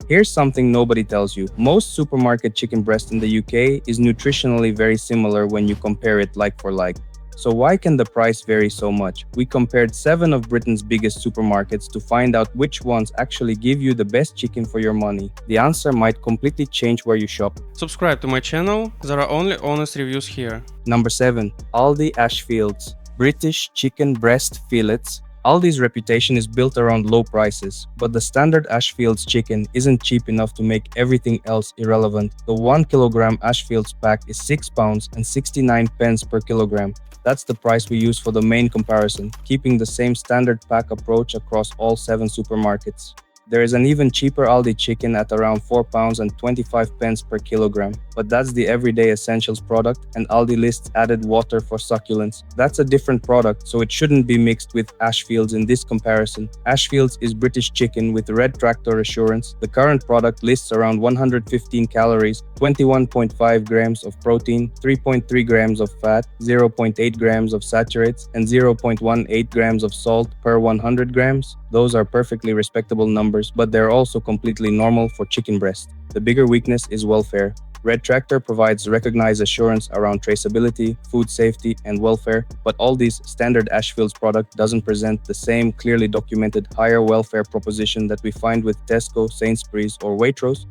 Here's something nobody tells you. Most supermarket chicken breast in the UK is nutritionally very similar when you compare it like for like. So why can the price vary so much? We compared 7 of Britain's biggest supermarkets to find out which ones actually give you the best chicken for your money. The answer might completely change where you shop. Subscribe to my channel, there are only honest reviews here. Number 7. Aldi Ashfields British Chicken Breast Fillets. Aldi's reputation is built around low prices, but the standard Ashfields chicken isn't cheap enough to make everything else irrelevant. The 1 kilogram Ashfields pack is £6 and 69 pence per kilogram. That's the price we use for the main comparison, keeping the same standard pack approach across all 7 supermarkets. There is an even cheaper Aldi chicken at around £4 and 25 pence per kilogram, but that's the everyday essentials product, and Aldi lists added water for succulence. That's a different product, so it shouldn't be mixed with Ashfields in this comparison. Ashfields is British chicken with red tractor assurance. The current product lists around 115 calories, 21.5 grams of protein, 3.3 grams of fat, 0.8 grams of saturates, and 0.18 grams of salt per 100 grams. Those are perfectly respectable numbers, but they're also completely normal for chicken breast. The bigger weakness is welfare. Red Tractor provides recognized assurance around traceability, food safety, and welfare, but Aldi's standard Ashfields product doesn't present the same clearly documented higher welfare proposition that we find with Tesco, Sainsbury's, or Waitrose.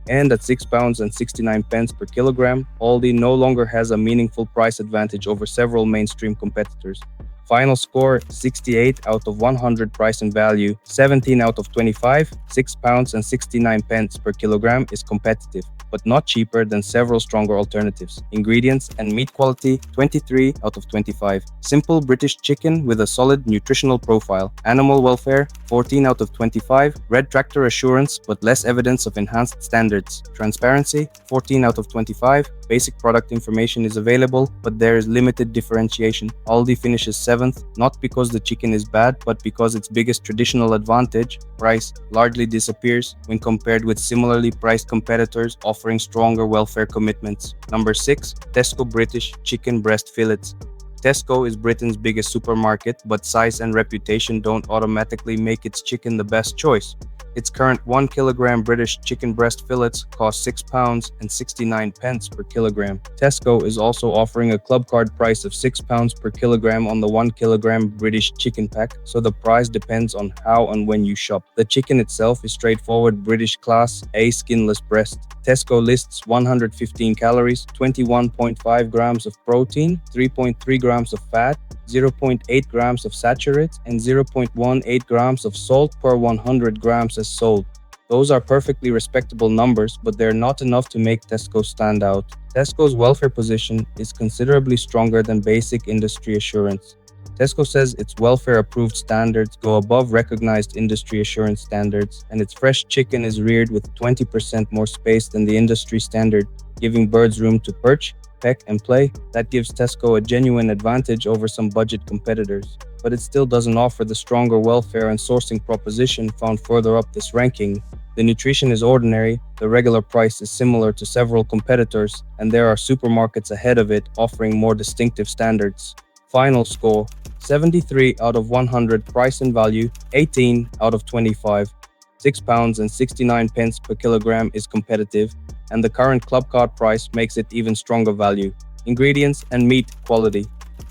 And at £6 and 69 pence per kilogram, Aldi no longer has a meaningful price advantage over several mainstream competitors. Final score 68 out of 100 price and value, 17 out of 25, £6 and 69 pence per kilogram is competitive, but not cheaper than several stronger alternatives. Ingredients and meat quality 23 out of 25. Simple British chicken with a solid nutritional profile. Animal welfare 14 out of 25. Red Tractor assurance but less evidence of enhanced standards. Transparency 14 out of 25. Basic product information is available, but there is limited differentiation. Aldi finishes 7th, not because the chicken is bad, but because its biggest traditional advantage, price, largely disappears when compared with similarly priced competitors offering stronger welfare commitments. Number 6. Tesco British Chicken Breast Fillets. Tesco is Britain's biggest supermarket, but size and reputation don't automatically make its chicken the best choice. Its current 1 kilogram British chicken breast fillets cost £6 and 69 pence per kilogram. Tesco is also offering a club card price of £6 per kilogram on the 1 kilogram British chicken pack, so the price depends on how and when you shop. The chicken itself is straightforward British Class A skinless breast. Tesco lists 115 calories, 21.5 grams of protein, 3.3 grams of fat, 0.8 grams of saturates, and 0.18 grams of salt per 100 grams as sold. Those are perfectly respectable numbers, but they're not enough to make Tesco stand out. Tesco's welfare position is considerably stronger than basic industry assurance. Tesco says its welfare-approved standards go above recognized industry assurance standards, and its fresh chicken is reared with 20% more space than the industry standard, giving birds room to perch, peck, and play. That gives Tesco a genuine advantage over some budget competitors, but it still doesn't offer the stronger welfare and sourcing proposition found further up this ranking. The nutrition is ordinary, the regular price is similar to several competitors, and there are supermarkets ahead of it offering more distinctive standards. Final score 73 out of 100 price and value, 18 out of 25. £6 and 69 pence per kilogram is competitive, and the current club card price makes it even stronger value. Ingredients and meat quality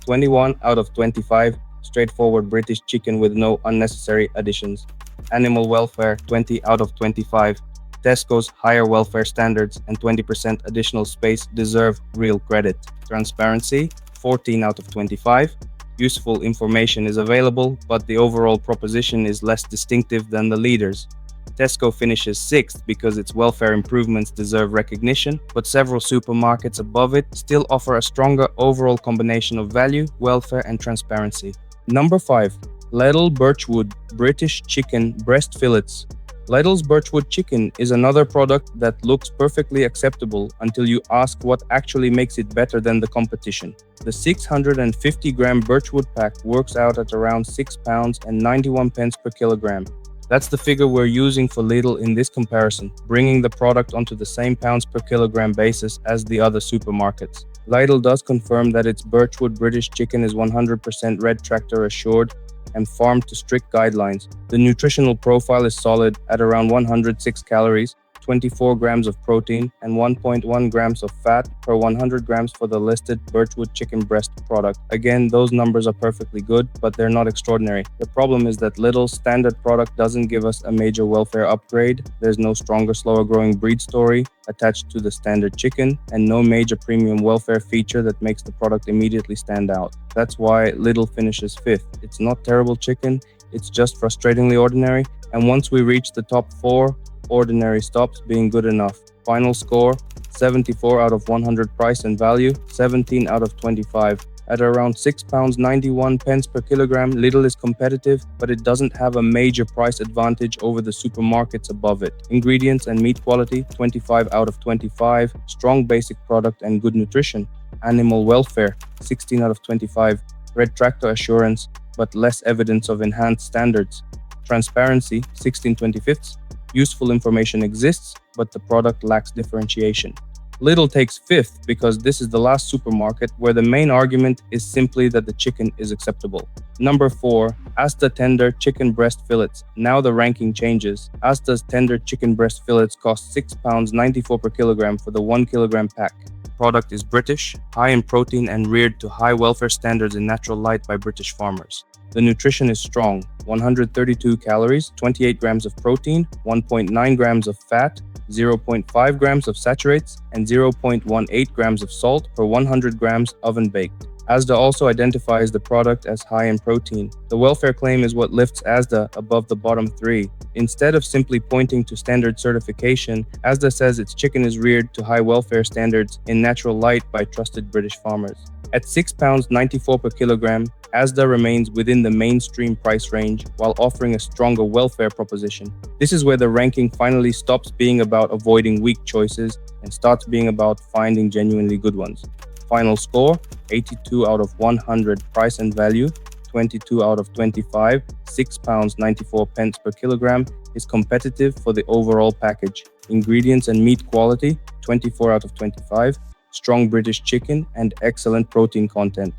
21 out of 25. Straightforward British chicken with no unnecessary additions. Animal welfare 20 out of 25. Tesco's higher welfare standards and 20% additional space deserve real credit. Transparency 14 out of 25. Useful information is available, but the overall proposition is less distinctive than the leaders. Tesco finishes 6th because its welfare improvements deserve recognition, but several supermarkets above it still offer a stronger overall combination of value, welfare, and transparency. Number 5. Lidl Birchwood British Chicken Breast Fillets. Lidl's Birchwood chicken is another product that looks perfectly acceptable until you ask what actually makes it better than the competition. The 650-gram Birchwood pack works out at around £6 and 91 pence per kilogram. That's the figure we're using for Lidl in this comparison, bringing the product onto the same pounds per kilogram basis as the other supermarkets. Lidl does confirm that its Birchwood British chicken is 100% Red Tractor assured, and farmed to strict guidelines. The nutritional profile is solid at around 106 calories, 24 grams of protein, and 1.1 grams of fat per 100 grams for the listed Birchwood chicken breast product. Again, those numbers are perfectly good, but they're not extraordinary. The problem is that Lidl's standard product doesn't give us a major welfare upgrade. There's no stronger, slower growing breed story attached to the standard chicken, and no major premium welfare feature that makes the product immediately stand out. That's why Lidl finishes fifth. It's not terrible chicken, it's just frustratingly ordinary, and once we reach the top four, ordinary stops being good enough. Final score 74 out of 100 price and value, 17 out of 25. At around £6.91 per kilogram, Lidl is competitive, but it doesn't have a major price advantage over the supermarkets above it. Ingredients and meat quality 25 out of 25. Strong basic product and good nutrition. Animal welfare 16 out of 25. Red tractor assurance, but less evidence of enhanced standards. Transparency 16/25. Useful information exists, but the product lacks differentiation. Lidl takes fifth because this is the last supermarket where the main argument is simply that the chicken is acceptable. Number 4, Asda Tender Chicken Breast Fillets. Now the ranking changes. Asda's Tender Chicken Breast Fillets cost £6.94 per kilogram for the 1 kilogram pack. Product is British, high in protein and reared to high welfare standards in natural light by British farmers. The nutrition is strong, 132 calories, 28 grams of protein, 1.9 grams of fat, 0.5 grams of saturates, and 0.18 grams of salt per 100 grams oven baked. Asda also identifies the product as high in protein. The welfare claim is what lifts Asda above the bottom three. Instead of simply pointing to standard certification, Asda says its chicken is reared to high welfare standards in natural light by trusted British farmers. At £6.94 per kilogram, Asda remains within the mainstream price range while offering a stronger welfare proposition. This is where the ranking finally stops being about avoiding weak choices and starts being about finding genuinely good ones. Final score, 82 out of 100 price and value, 22 out of 25, £6.94 per kilogram is competitive for the overall package. Ingredients and meat quality, 24 out of 25, strong British chicken and excellent protein content.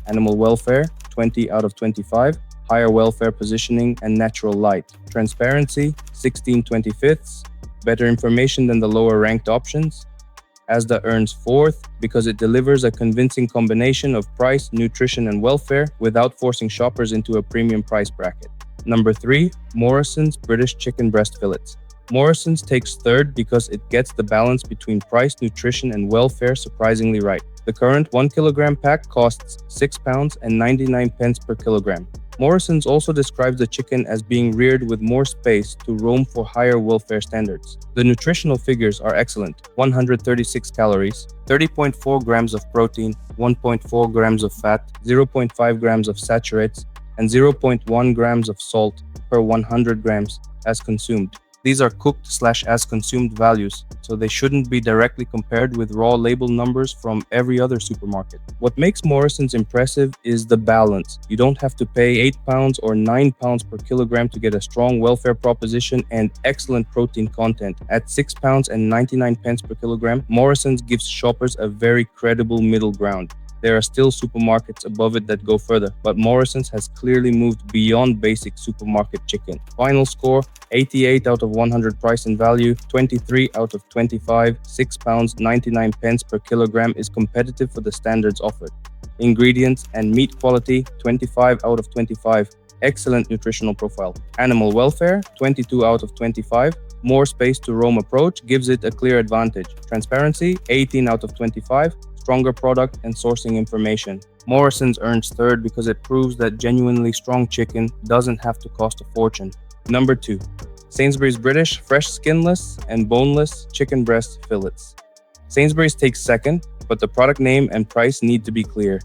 Animal welfare, 20 out of 25, higher welfare positioning and natural light. Transparency, 16/25, better information than the lower ranked options. Asda earns fourth because it delivers a convincing combination of price, nutrition, and welfare without forcing shoppers into a premium price bracket. Number 3, Morrison's British Chicken Breast Fillets. Morrison's takes third because it gets the balance between price, nutrition, and welfare surprisingly right. The current 1 kilogram pack costs £6.99 per kilogram. Morrison's also describes the chicken as being reared with more space to roam for higher welfare standards. The nutritional figures are excellent: 136 calories, 30.4 grams of protein, 1.4 grams of fat, 0.5 grams of saturates, and 0.1 grams of salt per 100 grams as consumed. These are cooked/as consumed values, so they shouldn't be directly compared with raw label numbers from every other supermarket. What makes Morrison's impressive is the balance. You don't have to pay £8 or £9 per kilogram to get a strong welfare proposition and excellent protein content. At £6.99 per kilogram, Morrison's gives shoppers a very credible middle ground. There are still supermarkets above it that go further, but Morrison's has clearly moved beyond basic supermarket chicken. Final score, 88 out of 100 price and value, 23 out of 25, £6.99 per kilogram is competitive for the standards offered. Ingredients and meat quality, 25 out of 25, excellent nutritional profile. Animal welfare, 22 out of 25, more space to roam approach gives it a clear advantage. Transparency, 18 out of 25, stronger product and sourcing information. Morrison's earns third because it proves that genuinely strong chicken doesn't have to cost a fortune. Number 2, Sainsbury's British Fresh Skinless and Boneless Chicken Breast Fillets. Sainsbury's takes second, but the product name and price need to be clear.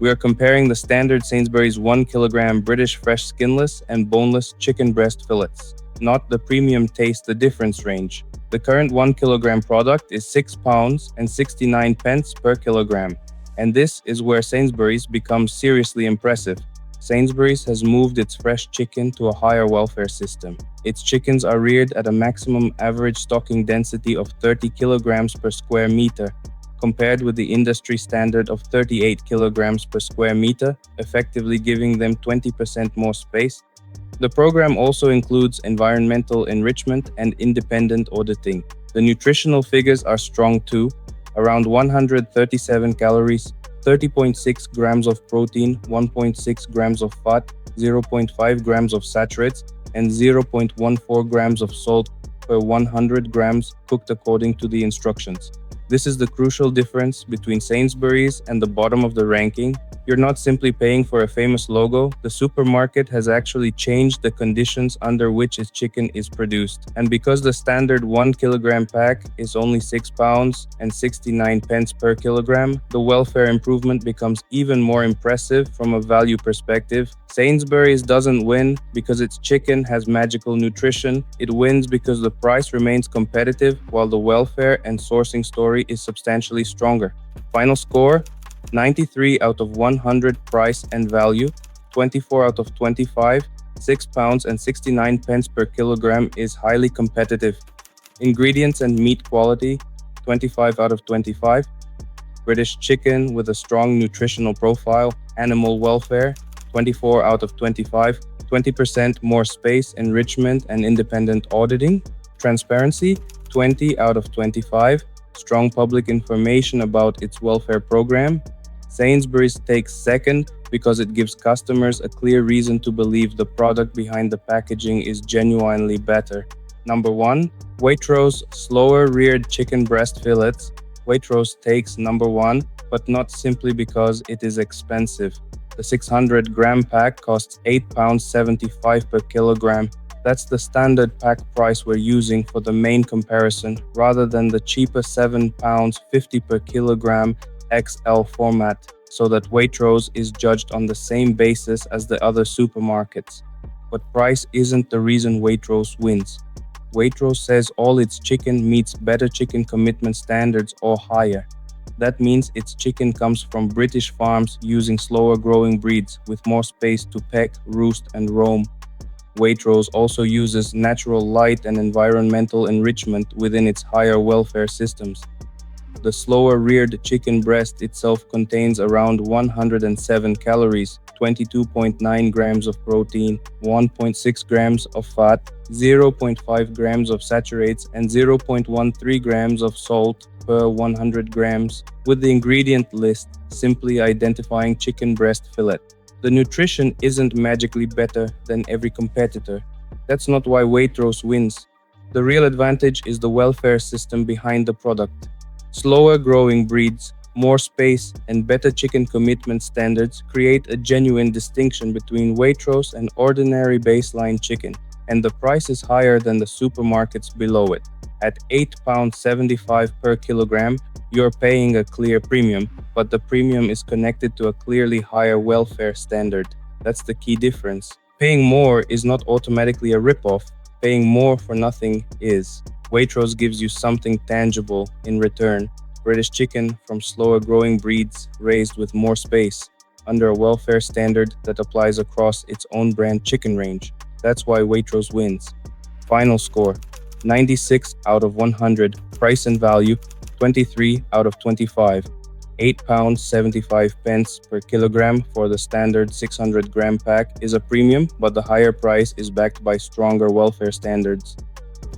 We are comparing the standard Sainsbury's 1 kilogram British Fresh Skinless and Boneless Chicken Breast Fillets, not the premium taste the difference range. The current 1 kilogram product is £6.69 per kilogram, and this is where Sainsbury's becomes seriously impressive. Sainsbury's has moved its fresh chicken to a higher welfare system. Its chickens are reared at a maximum average stocking density of 30 kilograms per square meter. compared with the industry standard of 38 kilograms per square meter, effectively giving them 20% more space. The program also includes environmental enrichment and independent auditing. The nutritional figures are strong too, around 137 calories, 30.6 grams of protein, 1.6 grams of fat, zero point 0.5 grams of saturates, and 0.14 grams of salt per 100 grams cooked according to the instructions. This is the crucial difference between Sainsbury's and the bottom of the ranking. You're not simply paying for a famous logo, the supermarket has actually changed the conditions under which its chicken is produced. And because the standard 1 kilogram pack is only £6 and 69 pence per kilogram, the welfare improvement becomes even more impressive from a value perspective. Sainsbury's doesn't win because its chicken has magical nutrition, it wins because the price remains competitive while the welfare and sourcing story is substantially stronger. Final score: 93 out of 100 price and value, 24 out of 25, £6 and 69 pence per kilogram is highly competitive. Ingredients and meat quality, 25 out of 25. British chicken with a strong nutritional profile. Animal welfare, 24 out of 25, 20% more space, enrichment and independent auditing. Transparency, 20 out of 25. Strong public information about its welfare program. Sainsbury's takes second because it gives customers a clear reason to believe the product behind the packaging is genuinely better. Number 1. Waitrose Slower Reared Chicken Breast Fillets. Waitrose takes number 1, but not simply because it is expensive. The 600 gram pack costs £8.75 per kilogram. That's the standard pack price we're using for the main comparison, rather than the cheaper £7.50 per kilogram XL format, so that Waitrose is judged on the same basis as the other supermarkets. But price isn't the reason Waitrose wins. Waitrose says all its chicken meets better chicken commitment standards or higher. That means its chicken comes from British farms using slower growing breeds with more space to peck, roost and roam. Waitrose also uses natural light and environmental enrichment within its higher welfare systems. The slower reared chicken breast itself contains around 107 calories, 22.9 grams of protein, 1.6 grams of fat, 0.5 grams of saturates, and 0.13 grams of salt per 100 grams, with the ingredient list simply identifying chicken breast fillet. The nutrition isn't magically better than every competitor. That's not why Waitrose wins. The real advantage is the welfare system behind the product. Slower growing breeds, more space, and better chicken commitment standards create a genuine distinction between Waitrose and ordinary baseline chicken, and the price is higher than the supermarkets below it. At £8.75 per kilogram, you're paying a clear premium, but the premium is connected to a clearly higher welfare standard. That's the key difference. Paying more is not automatically a ripoff. Paying more for nothing is. Waitrose gives you something tangible in return. British chicken from slower growing breeds raised with more space, under a welfare standard that applies across its own brand chicken range. That's why Waitrose wins. Final score: 96 out of 100. Price and value: 23 out of 25. £8.75 per kilogram for the standard 600 gram pack is a premium, but the higher price is backed by stronger welfare standards.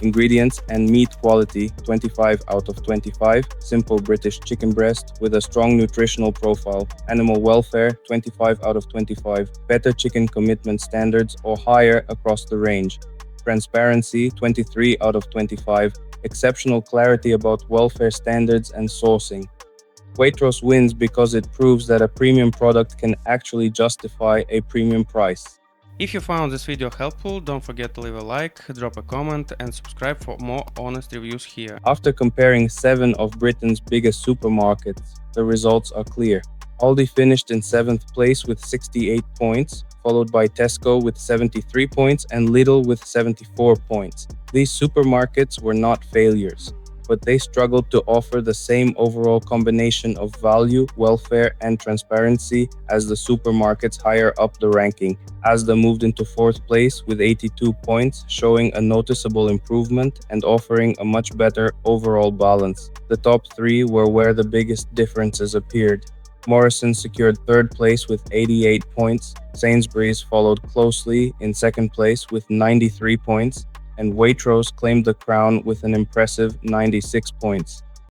Ingredients and meat quality: 25 out of 25. Simple British chicken breast with a strong nutritional profile. Animal welfare: 25 out of 25. Better chicken commitment standards or higher across the range. Transparency: 23 out of 25. Exceptional clarity about welfare standards and sourcing. Waitrose wins because it proves that a premium product can actually justify a premium price. If you found this video helpful, don't forget to leave a like, drop a comment and subscribe for more honest reviews here. After comparing 7 of Britain's biggest supermarkets, the results are clear. Aldi finished in 7th place with 68 points, followed by Tesco with 73 points and Lidl with 74 points. These supermarkets were not failures, but they struggled to offer the same overall combination of value, welfare, and transparency as the supermarkets higher up the ranking. Asda moved into fourth place with 82 points, showing a noticeable improvement and offering a much better overall balance. The top three were where the biggest differences appeared. Morrison secured third place with 88 points, Sainsbury's followed closely in second place with 93 points, and Waitrose claimed the crown with an impressive 96 points.